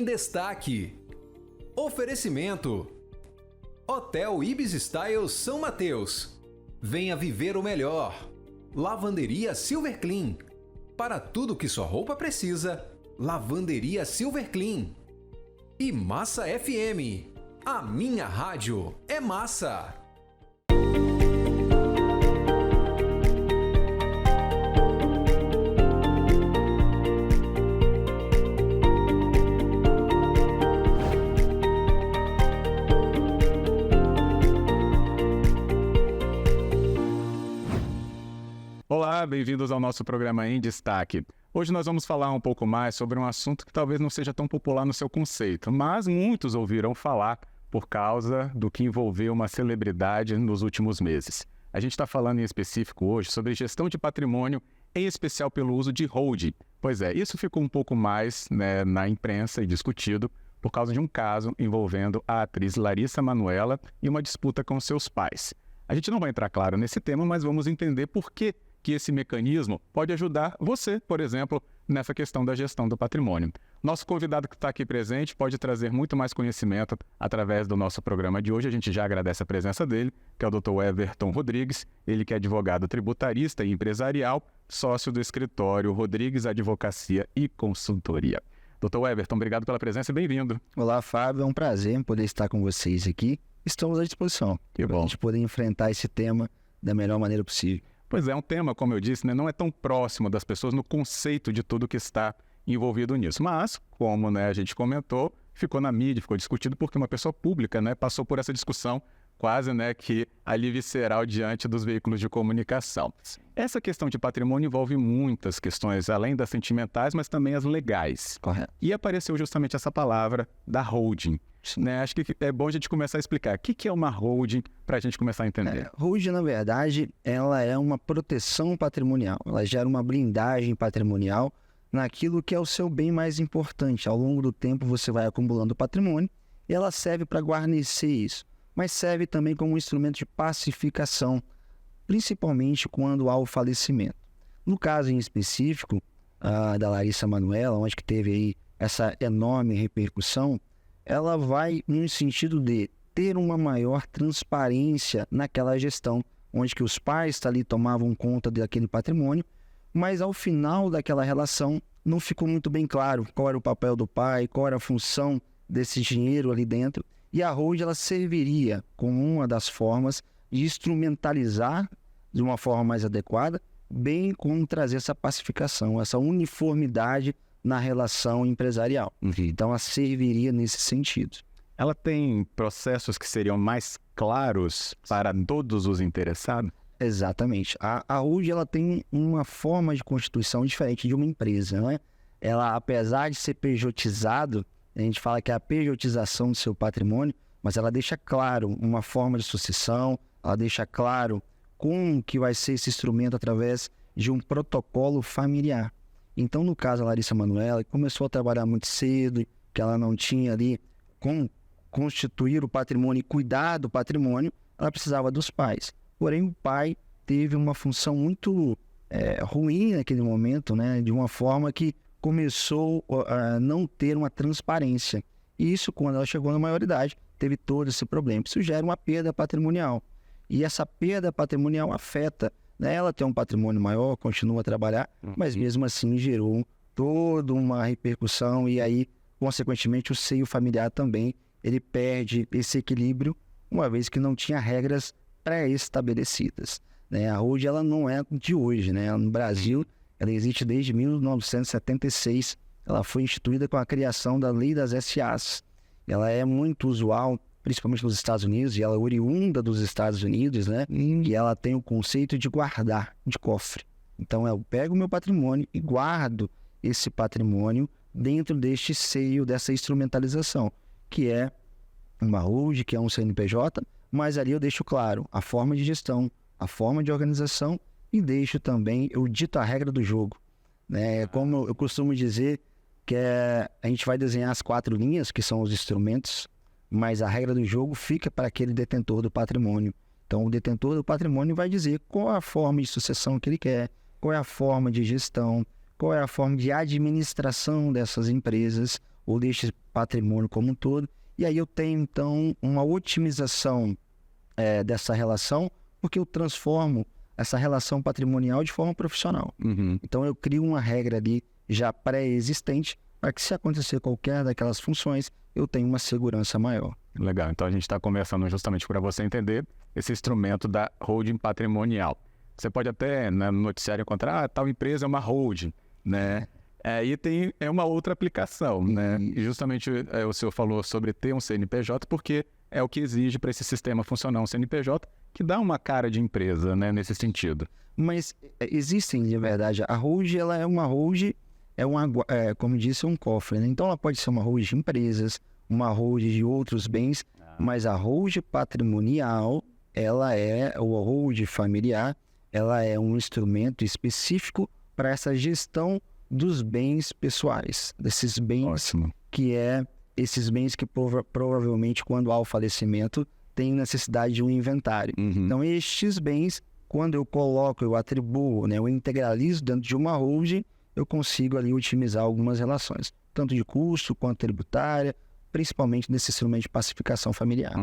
em destaque. Oferecimento: Hotel Ibis Style São Mateus. Venha viver o melhor. Lavanderia Silver Clean. Para tudo que sua roupa precisa, Lavanderia Silver Clean. E Massa FM. A minha rádio é massa. Olá, bem-vindos ao nosso programa Em Destaque. Hoje nós vamos falar um pouco mais sobre um assunto que talvez não seja tão popular no seu conceito, mas muitos ouviram falar por causa do que envolveu uma celebridade nos últimos meses. A gente está falando em específico hoje sobre gestão de patrimônio, em especial pelo uso de holding. Pois é, isso ficou um pouco mais na imprensa e discutido por causa de um caso envolvendo a atriz Larissa Manoela e uma disputa com seus pais. A gente não vai entrar, claro, nesse tema, mas vamos entender por que esse mecanismo pode ajudar você, por exemplo, nessa questão da gestão do patrimônio. Nosso convidado que está aqui presente pode trazer muito mais conhecimento através do nosso programa de hoje. A gente já agradece a presença dele, que é o Dr. Everton Rodrigues, ele que é advogado tributarista e empresarial, sócio do escritório Rodrigues Advocacia e Consultoria. Dr. Everton, obrigado pela presença e bem-vindo. Olá, Fábio, é um prazer poder estar com vocês aqui. Estamos à disposição para a gente poder enfrentar esse tema da melhor maneira possível. Pois é, um tema, como eu disse, não é tão próximo das pessoas no conceito de tudo que está envolvido nisso. Mas, como a gente comentou, ficou na mídia, ficou discutido porque uma pessoa pública passou por essa discussão quase que ali visceral diante dos veículos de comunicação. Essa questão de patrimônio envolve muitas questões, além das sentimentais, mas também as legais. Correto. E apareceu justamente essa palavra da holding. Acho que é bom a gente começar a explicar o que é uma holding para a gente começar a entender. Holding, na verdade, ela é uma proteção patrimonial. Ela gera uma blindagem patrimonial naquilo que é o seu bem mais importante. Ao longo do tempo você vai acumulando patrimônio e ela serve para guarnecer isso. Mas serve também como um instrumento de pacificação, principalmente quando há o falecimento. No caso em específico da Larissa Manoela, onde que teve aí essa enorme repercussão, ela vai no sentido de ter uma maior transparência naquela gestão, onde que os pais ali tomavam conta daquele patrimônio, mas ao final daquela relação não ficou muito bem claro qual era o papel do pai, qual era a função desse dinheiro ali dentro, e a holding ela serviria como uma das formas de instrumentalizar de uma forma mais adequada, bem como trazer essa pacificação, essa uniformidade na relação empresarial. Então, ela serviria nesse sentido. Ela tem processos que seriam mais claros para todos os interessados? Exatamente. A holding ela tem uma forma de constituição diferente de uma empresa, não é? Ela, apesar de ser pejotizado, a gente fala que é a pejotização do seu patrimônio, mas ela deixa claro uma forma de sucessão, ela deixa claro como que vai ser esse instrumento através de um protocolo familiar. Então, no caso da Larissa Manoela, começou a trabalhar muito cedo, que ela não tinha ali como constituir o patrimônio e cuidar do patrimônio, ela precisava dos pais. Porém, o pai teve uma função muito ruim naquele momento, de uma forma que começou a não ter uma transparência. E isso, quando ela chegou na maioridade, teve todo esse problema. Isso gera uma perda patrimonial. E essa perda patrimonial afeta. Ela tem um patrimônio maior, continua a trabalhar, mas mesmo assim gerou toda uma repercussão e aí, consequentemente, o seio familiar também, ele perde esse equilíbrio, uma vez que não tinha regras pré-estabelecidas. A holding ela não é de hoje, no Brasil, ela existe desde 1976, ela foi instituída com a criação da Lei das SAs. Ela é muito usual, principalmente nos Estados Unidos, e ela é oriunda dos Estados Unidos, E ela tem o conceito de guardar, de cofre. Então, eu pego o meu patrimônio e guardo esse patrimônio dentro deste seio, dessa instrumentalização, que é uma holding, que é um CNPJ, mas ali eu deixo claro a forma de gestão, a forma de organização e deixo também, eu dito a regra do jogo. Como eu costumo dizer, que a gente vai desenhar as 4 linhas, que são os instrumentos, mas a regra do jogo fica para aquele detentor do patrimônio. Então, o detentor do patrimônio vai dizer qual é a forma de sucessão que ele quer, qual é a forma de gestão, qual é a forma de administração dessas empresas, ou deste patrimônio como um todo. E aí eu tenho, então, uma otimização dessa relação, porque eu transformo essa relação patrimonial de forma profissional. Então eu crio uma regra ali já pré-existente para que, se acontecer qualquer daquelas funções, eu tenho uma segurança maior. Legal, então a gente está conversando justamente para você entender esse instrumento da holding patrimonial. Você pode até, né, no noticiário encontrar, tal empresa é uma holding, né? E tem uma outra aplicação, né? E justamente o senhor falou sobre ter um CNPJ, porque é o que exige para esse sistema funcionar um CNPJ, que dá uma cara de empresa, né, nesse sentido. Mas existem, de verdade, a holding, ela é uma holding, como disse, um cofre, né? Então ela pode ser uma holding de empresas, uma holding de outros bens, mas a holding patrimonial, ela é, ou a holding familiar, ela é um instrumento específico para essa gestão dos bens pessoais, desses bens. Ótimo. Esses bens que provavelmente, quando há o falecimento, tem necessidade de um inventário. Então, estes bens, quando eu coloco, eu atribuo, né, eu integralizo dentro de uma holding, eu consigo ali otimizar algumas relações, tanto de custo quanto tributária, principalmente nesse instrumento de pacificação familiar.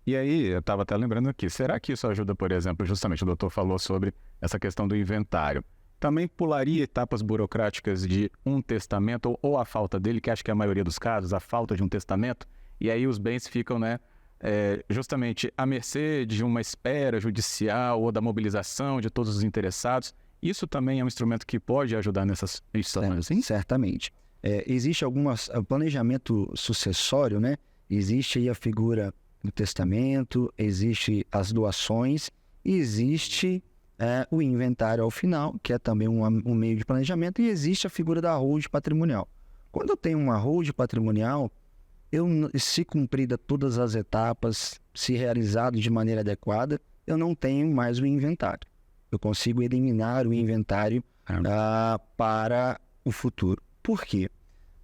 E aí, eu estava até lembrando aqui, será que isso ajuda, por exemplo, justamente o doutor falou sobre essa questão do inventário? Também pularia etapas burocráticas de um testamento ou a falta dele, que acho que é a maioria dos casos, a falta de um testamento, e aí os bens ficam, né, justamente à mercê de uma espera judicial ou da mobilização de todos os interessados. Isso também é um instrumento que pode ajudar nessas situações, sim? Certamente. Existe planejamento sucessório, né? Existe aí a figura do testamento, existe as doações, e existe o inventário ao final, que é também um meio de planejamento, e existe a figura da holding patrimonial. Quando eu tenho uma holding patrimonial, se cumprida todas as etapas, se realizado de maneira adequada, eu não tenho mais o inventário. Eu consigo eliminar o inventário para o futuro. Por quê?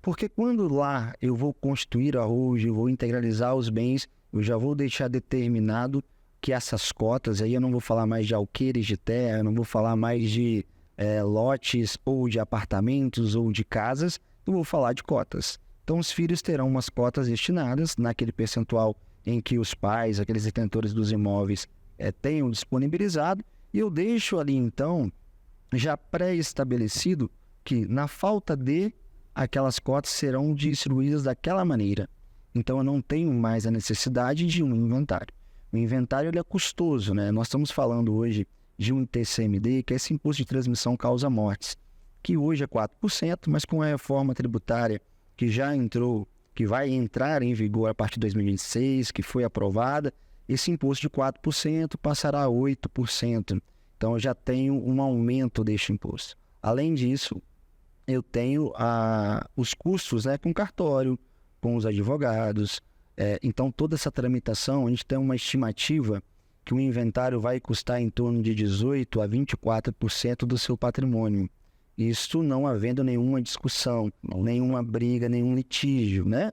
Porque quando lá eu vou constituir a holding, eu vou integralizar os bens, eu já vou deixar determinado que essas cotas, aí eu não vou falar mais de alqueires de terra, eu não vou falar mais de lotes ou de apartamentos ou de casas, eu vou falar de cotas. Então os filhos terão umas cotas destinadas naquele percentual em que os pais, aqueles detentores dos imóveis, tenham disponibilizado, e eu deixo ali então já pré-estabelecido que na falta de, aquelas cotas serão distribuídas daquela maneira. Então eu não tenho mais a necessidade de um inventário. O inventário ele é custoso, né? Nós estamos falando hoje de um ITCMD, que é esse imposto de transmissão causa-mortes, que hoje é 4%, mas com a reforma tributária que já entrou, que vai entrar em vigor a partir de 2026, que foi aprovada, esse imposto de 4% passará a 8%. Então eu já tenho um aumento deste imposto. Além disso, eu tenho os custos, né, com cartório, com os advogados. Então toda essa tramitação, a gente tem uma estimativa que o inventário vai custar em torno de 18% a 24% do seu patrimônio. Isso não havendo nenhuma discussão, nenhuma briga, nenhum litígio, né?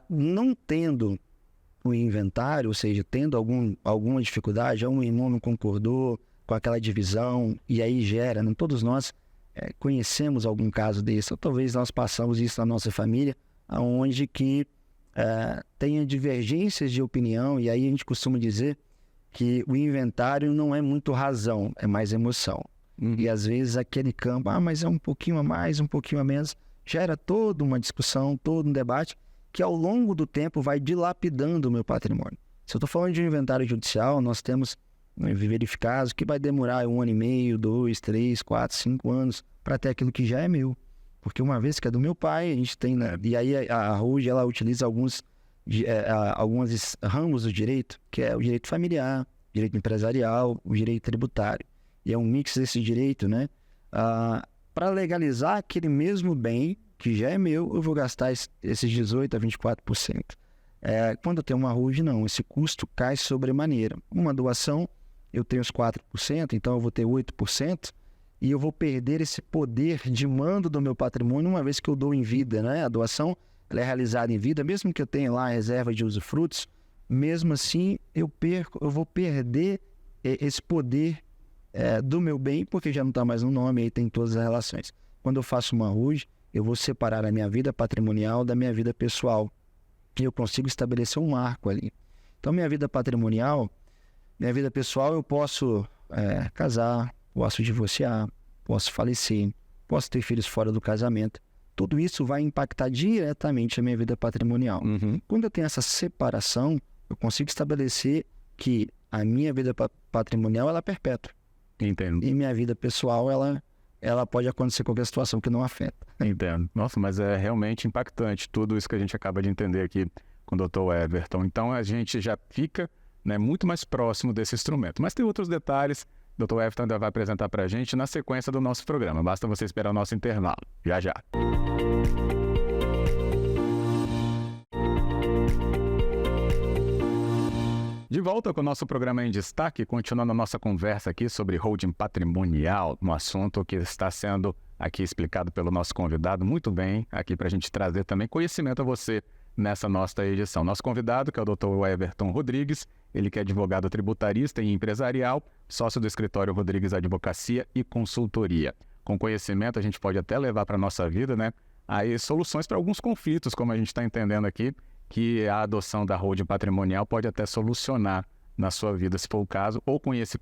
Não tendo o inventário, ou seja, tendo alguma dificuldade, um irmão não concordou com aquela divisão, e aí gera, né? Todos nós conhecemos algum caso desse, ou talvez nós passamos isso na nossa família, onde que tenha divergências de opinião, e aí a gente costuma dizer que o inventário não é muito razão, é mais emoção. E às vezes aquele campo, mas é um pouquinho a mais, um pouquinho a menos, gera toda uma discussão, todo um debate, que ao longo do tempo vai dilapidando o meu patrimônio. Se eu estou falando de um inventário judicial, nós temos verificados que vai demorar 1 ano e meio, 2, 3, 4, 5 anos para ter aquilo que já é meu. Porque uma vez que é do meu pai, a gente tem, né? E aí a holding, ela utiliza alguns ramos do direito, que é o direito familiar, direito empresarial, o direito tributário. E é um mix desse direito, né? Para legalizar aquele mesmo bem que já é meu, eu vou gastar esses 18% a 24%. Quando eu tenho uma holding, não. Esse custo cai sobremaneira. Uma doação, eu tenho os 4%, então eu vou ter 8%, e eu vou perder esse poder de mando do meu patrimônio uma vez que eu dou em vida, né? A doação, ela é realizada em vida, mesmo que eu tenha lá a reserva de usufrutos, mesmo assim eu vou perder esse poder do meu bem, porque já não está mais no nome, aí tem todas as relações. Quando eu faço uma holding, eu vou separar a minha vida patrimonial da minha vida pessoal. E eu consigo estabelecer um marco ali. Então, minha vida patrimonial, minha vida pessoal, eu posso casar, posso divorciar, posso falecer, posso ter filhos fora do casamento. Tudo isso vai impactar diretamente a minha vida patrimonial. Quando eu tenho essa separação, eu consigo estabelecer que a minha vida patrimonial ela é perpétua. Entendo. E minha vida pessoal, ela pode acontecer qualquer situação que não afeta. Entendo. Nossa, mas é realmente impactante tudo isso que a gente acaba de entender aqui com o Dr. Everton. Então, a gente já fica, né, muito mais próximo desse instrumento. Mas tem outros detalhes, o Dr. Everton ainda vai apresentar para a gente na sequência do nosso programa. Basta você esperar o nosso intervalo. Já, já. De volta com o nosso programa em destaque, continuando a nossa conversa aqui sobre holding patrimonial, um assunto que está sendo aqui explicado pelo nosso convidado muito bem, aqui para a gente trazer também conhecimento a você nessa nossa edição. Nosso convidado, que é o Dr. Everton Rodrigues, ele que é advogado tributarista e empresarial, sócio do escritório Rodrigues Advocacia e Consultoria. Com conhecimento, a gente pode até levar para a nossa vida, né, aí soluções para alguns conflitos, como a gente está entendendo aqui, que a adoção da holding patrimonial pode até solucionar na sua vida, se for o caso, ou com esse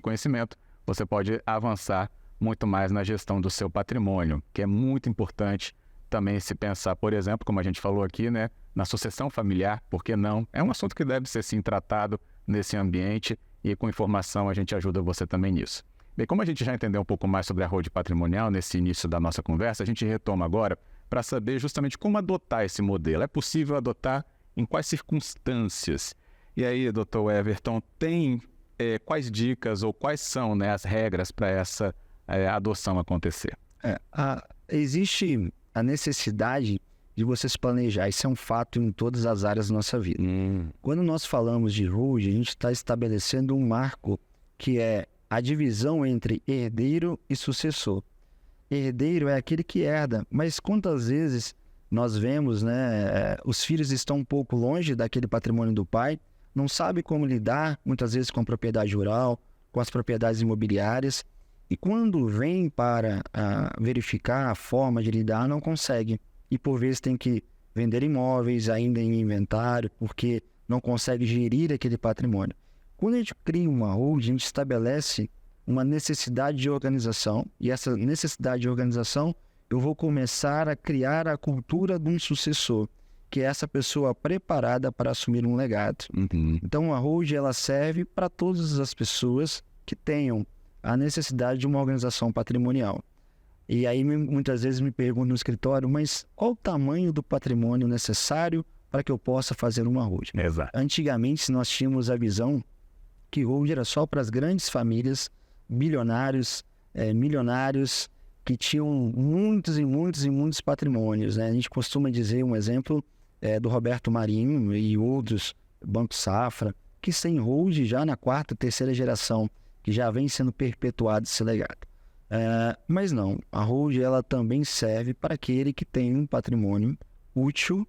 conhecimento, você pode avançar muito mais na gestão do seu patrimônio, que é muito importante também se pensar, por exemplo, como a gente falou aqui, né, na sucessão familiar, por que não? É um assunto que deve ser, sim, tratado nesse ambiente e com informação a gente ajuda você também nisso. Bem, como a gente já entendeu um pouco mais sobre a holding patrimonial nesse início da nossa conversa, a gente retoma agora para saber justamente como adotar esse modelo. É possível adotar em quais circunstâncias? E aí, Dr. Everton, tem quais dicas ou quais são, né, as regras para essa adoção acontecer? Existe a necessidade de você se planejar. Isso é um fato em todas as áreas da nossa vida. Quando nós falamos de holding, a gente está estabelecendo um marco que é a divisão entre herdeiro e sucessor. Herdeiro é aquele que herda, mas quantas vezes nós vemos, né, os filhos estão um pouco longe daquele patrimônio do pai, não sabe como lidar, muitas vezes com a propriedade rural, com as propriedades imobiliárias, e quando vem para verificar a forma de lidar, não consegue. E por vezes tem que vender imóveis ainda em inventário, porque não consegue gerir aquele patrimônio. Quando a gente cria uma holding, a gente estabelece uma necessidade de organização, e essa necessidade de organização, eu vou começar a criar a cultura de um sucessor, que é essa pessoa preparada para assumir um legado. Então, a holding ela serve para todas as pessoas que tenham a necessidade de uma organização patrimonial. E aí, muitas vezes me perguntam no escritório, mas qual o tamanho do patrimônio necessário para que eu possa fazer uma holding? Exato. Antigamente, nós tínhamos a visão que holding era só para as grandes famílias, bilionários, milionários, que tinham muitos patrimônios, né? A gente costuma dizer, um exemplo do Roberto Marinho e outros, Banco Safra, que têm holding já na quarta, terceira geração, que já vem sendo perpetuado esse legado. Mas não, a holding ela também serve para aquele que tem um patrimônio útil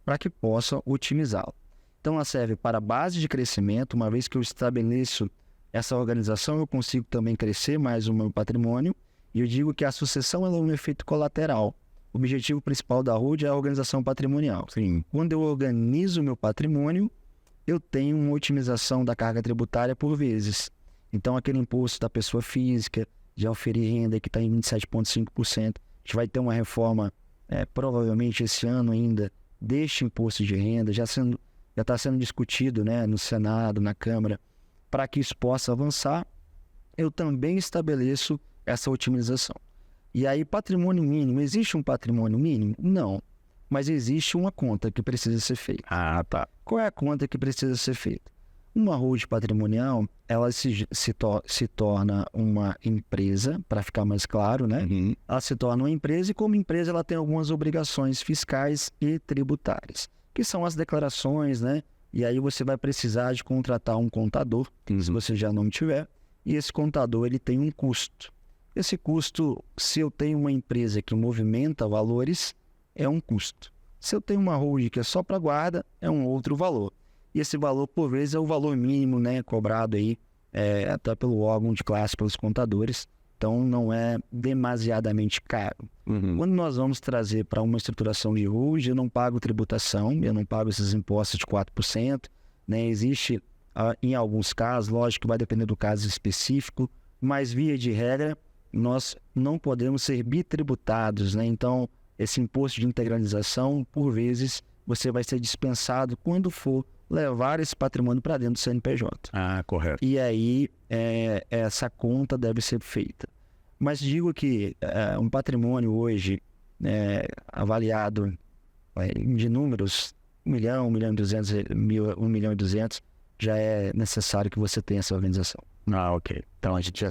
para que possa otimizá-lo. Então, ela serve para a base de crescimento. Uma vez que eu estabeleço essa organização, eu consigo também crescer mais o meu patrimônio. E eu digo que a sucessão é um efeito colateral. O objetivo principal da holding é a organização patrimonial. Sim. Quando eu organizo o meu patrimônio, eu tenho uma otimização da carga tributária por vezes. Então, aquele imposto da pessoa física, de oferir renda, que está em 27,5%, a gente vai ter uma reforma, provavelmente esse ano ainda, deste imposto de renda, já está sendo discutido, né, no Senado, na Câmara, para que isso possa avançar. Eu também estabeleço essa otimização. E aí, patrimônio mínimo, existe um patrimônio mínimo? Não, mas existe uma conta que precisa ser feita. Tá. Qual é a conta que precisa ser feita? Uma holding patrimonial, ela se torna uma empresa, para ficar mais claro, né? Ela se torna uma empresa e, como empresa, ela tem algumas obrigações fiscais e tributárias, que são as declarações, né? E aí você vai precisar de contratar um contador, se você já não tiver, e esse contador ele tem um custo. Esse custo, se eu tenho uma empresa que movimenta valores, é um custo. Se eu tenho uma holding que é só para guarda, é um outro valor. E esse valor, por vezes, é o valor mínimo, né, cobrado aí, até pelo órgão de classe, pelos contadores, Então, não é demasiadamente caro. Quando nós vamos trazer para uma estruturação de holding, eu não pago tributação, eu não pago esses impostos de 4%, né? Existe, em alguns casos, lógico que vai depender do caso específico, mas via de regra, nós não podemos ser bitributados, né? Então, esse imposto de integralização, por vezes, você vai ser dispensado quando for levar esse patrimônio para dentro do CNPJ. Ah, correto. E aí, essa conta deve ser feita. Mas digo que um patrimônio hoje avaliado de números, 1 milhão, 1 milhão e 200, 1 milhão e 200, já é necessário que você tenha essa organização. Ah, ok. Então a gente já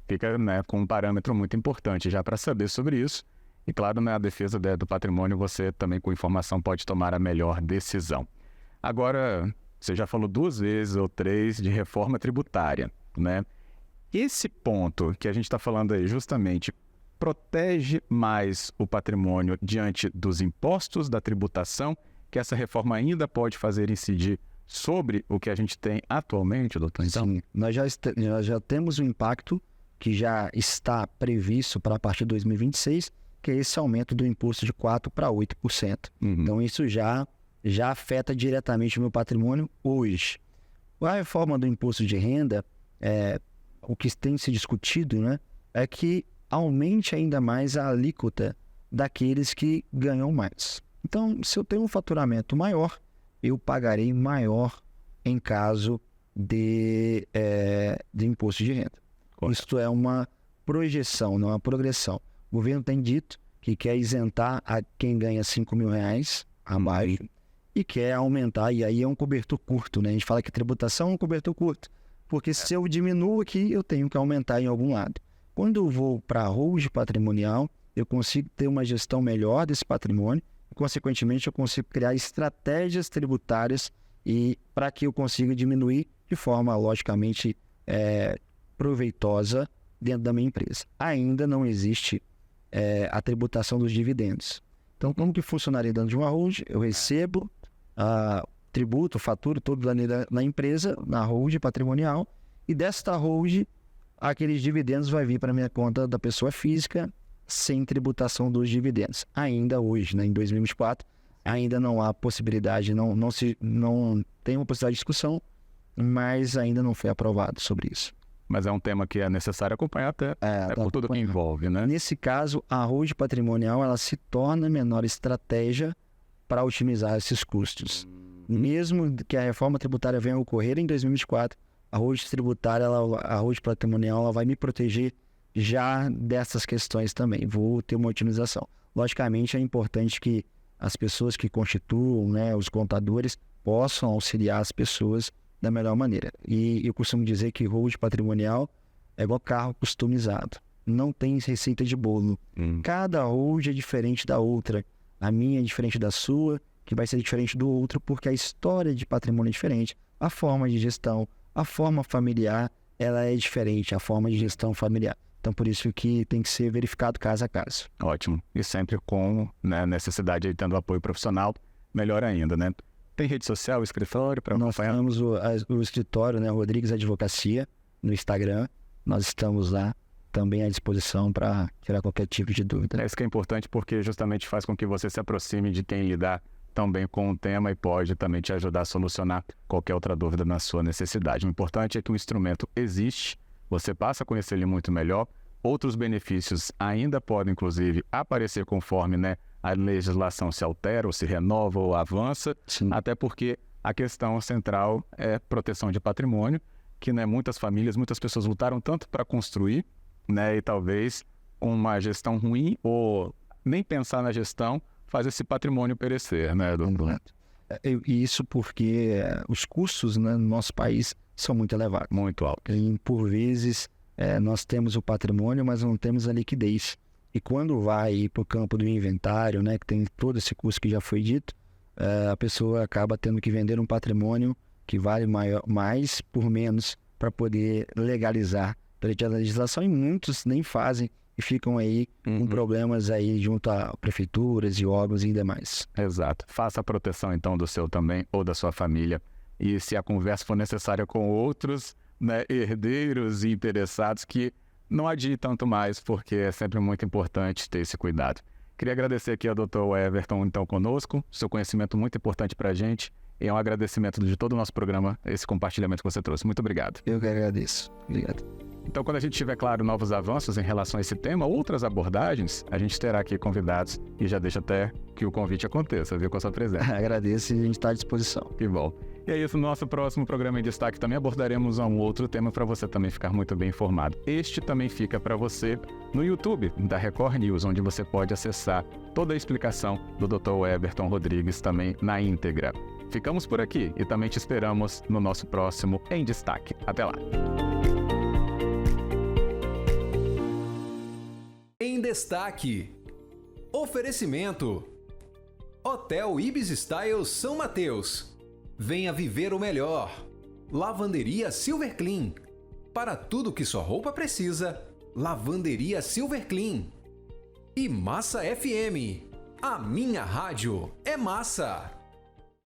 fica, né, com um parâmetro muito importante já para saber sobre isso. E claro, na defesa do patrimônio, você também com informação pode tomar a melhor decisão. Agora, você já falou 2 vezes ou 3 de reforma tributária, né? Esse ponto que a gente está falando aí justamente protege mais o patrimônio diante dos impostos, da tributação, que essa reforma ainda pode fazer incidir sobre o que a gente tem atualmente, doutor? Então, sim, nós já temos um impacto que já está previsto para a partir de 2026, que é esse aumento do imposto de 4% para 8%. Então, isso já afeta diretamente o meu patrimônio hoje. A reforma do imposto de renda, o que tem se discutido, né, é que aumente ainda mais a alíquota daqueles que ganham mais. Então, se eu tenho um faturamento maior, eu pagarei maior em caso de imposto de renda. Correto. Isto é uma projeção, não é uma progressão. O governo tem dito que quer isentar a quem ganha R$5 mil abaixo e quer aumentar, e aí é um cobertor curto, né? A gente fala que tributação é um cobertor curto, porque se eu diminuo aqui, eu tenho que aumentar em algum lado. Quando eu vou para a holding patrimonial, eu consigo ter uma gestão melhor desse patrimônio e, consequentemente, eu consigo criar estratégias tributárias e para que eu consiga diminuir de forma, logicamente, proveitosa dentro da minha empresa. Ainda não existe a tributação dos dividendos. Então, como que funcionaria dentro de uma holding? Eu recebo tributo, faturo todo na empresa, na holding patrimonial, e desta holding, aqueles dividendos vai vir para a minha conta da pessoa física sem tributação dos dividendos. Ainda hoje, né, em 2024, ainda não há possibilidade, não tem uma possibilidade de discussão, mas ainda não foi aprovado sobre isso. Mas é um tema que é necessário acompanhar até por tudo que envolve, né? Nesse caso, a holding patrimonial ela se torna a menor estratégia para otimizar esses custos. Mesmo que a reforma tributária venha a ocorrer em 2024, a holding tributária, a holding patrimonial, ela vai me proteger já dessas questões também. Vou ter uma otimização. Logicamente, é importante que as pessoas que constituam, né, os contadores, possam auxiliar as pessoas da melhor maneira. E eu costumo dizer que holding patrimonial é igual carro customizado. Não tem receita de bolo. Cada holding é diferente da outra. A minha é diferente da sua, que vai ser diferente do outro, porque a história de patrimônio é diferente. A forma de gestão, a forma familiar, ela é diferente, a forma de gestão familiar. Então, por isso que tem que ser verificado caso a caso. Ótimo. E sempre com necessidade de tendo apoio profissional, melhor ainda, né? Tem rede social, escritório para acompanhar? Nós temos o escritório, né, Rodrigues Advocacia, no Instagram. Nós estamos lá também à disposição para tirar qualquer tipo de dúvida. Isso que é importante porque justamente faz com que você se aproxime de quem lidar também com o tema e pode também te ajudar a solucionar qualquer outra dúvida na sua necessidade. O importante é que o instrumento existe, você passa a conhecer ele muito melhor. Outros benefícios ainda podem, inclusive, aparecer conforme, né, a legislação se altera, ou se renova, ou avança. Sim. Até porque a questão central é proteção de patrimônio, que, né, muitas famílias, muitas pessoas lutaram tanto para construir, né, e talvez com uma gestão ruim ou nem pensar na gestão faz esse patrimônio perecer, né, doutor? E isso porque os custos, né, no nosso país são muito elevados. Muito alto. E, por vezes, nós temos o patrimônio, mas não temos a liquidez. E quando vai para o campo do inventário, né, que tem todo esse custo que já foi dito, a pessoa acaba tendo que vender um patrimônio que vale mais por menos para poder legalizar perante a legislação, e muitos nem fazem e ficam aí com problemas aí junto a prefeituras e órgãos e demais. Exato. Faça a proteção então do seu também ou da sua família, e se a conversa for necessária com outros, né, herdeiros e interessados, que não adie tanto mais, porque é sempre muito importante ter esse cuidado. Queria agradecer aqui ao Dr. Everton, então, conosco, seu conhecimento muito importante para a gente, e é um agradecimento de todo o nosso programa, esse compartilhamento que você trouxe. Muito obrigado. Eu que agradeço. Obrigado. Então, quando a gente tiver, claro, novos avanços em relação a esse tema, outras abordagens, a gente terá aqui convidados e já deixa até que o convite aconteça, viu, com a sua presença. Agradeço e a gente está à disposição. Que bom. E é isso, no nosso próximo programa em destaque também abordaremos um outro tema para você também ficar muito bem informado. Este também fica para você no YouTube da Record News, onde você pode acessar toda a explicação do Dr. Everton Rodrigues também na íntegra. Ficamos por aqui e também te esperamos no nosso próximo Em Destaque. Até lá! Em Destaque. Oferecimento. Hotel Ibis Style São Mateus. Venha viver o melhor. Lavanderia Silver Clean. Para tudo que sua roupa precisa, Lavanderia Silver Clean. E Massa FM. A minha rádio é massa.